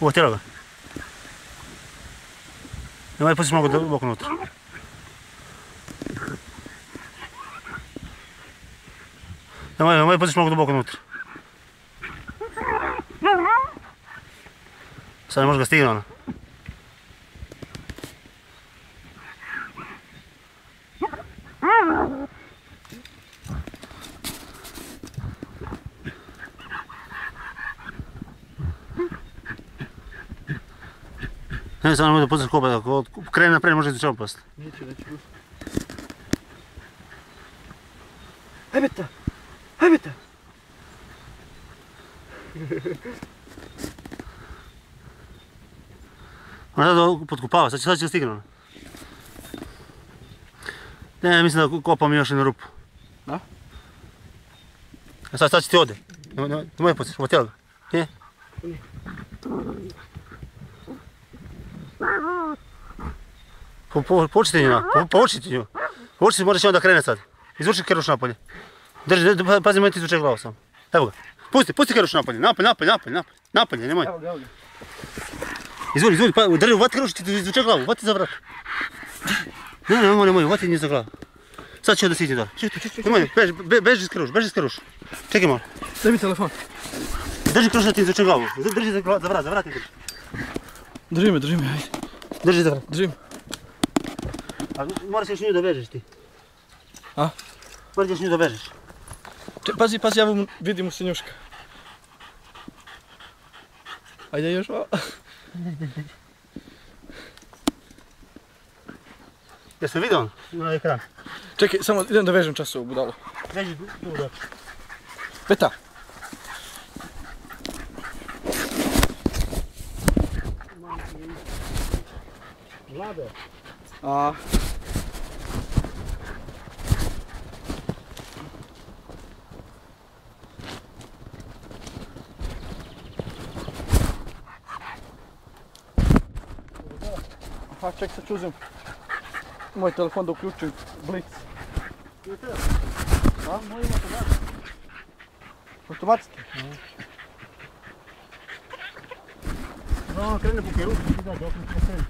Uhvatila ga. Nemoj pustiš mnogo duboko unutra. Nemoj pustiš mnogo duboko unutra. Sad ne može ga stigne ona. Ne, samo nemoj da pucaš kopa, ako krene napred može izvučemo posle. Neću. Aj beta! Ona sada potkupava, sad će stigne ona. Ne, mislim da kopam još jednu rupu. Da? A sad će ti ode. Nemoj pucaš, uhvatila ga. Nije? Poučite nju, poučite nju. Poučite, moraš onda krene sad. Izvuči Keruš napolje. Drži, pazi, nemoj ti izvuče glavu samo. Evo ga. Pusti Keruš napolje, napolje, nemoj. Evo ga. Izvoli, drži, uvati Keruš ti izvuče glavu, uvati za vrat. Nemoj, uvati nju za glavu. Sad će da siđe dole. Nemoj, beži iz Keruš. Čekaj malo. Daj mi telefon. Drži Keruš da ti izvuče glavu. Drži za vrat ti drži. Drži me, ajde. Drži za vrat. Držim. A moraš još nju da vežeš ti. A? Moraš još nju da vežeš. Pazi, ja vidim u senjuška. Ajde još malo. Jesi li vidio na ekran? Čekaj, samo idem da vežem čas ovu budalu. Veži tu da. Beta! Vlade. A... Aha, ček, sad ću uzem moj telefon da uključim Blitz. A, moj ima automatski. Automatski? Krene po Kerušu, ti da okreći na sebe.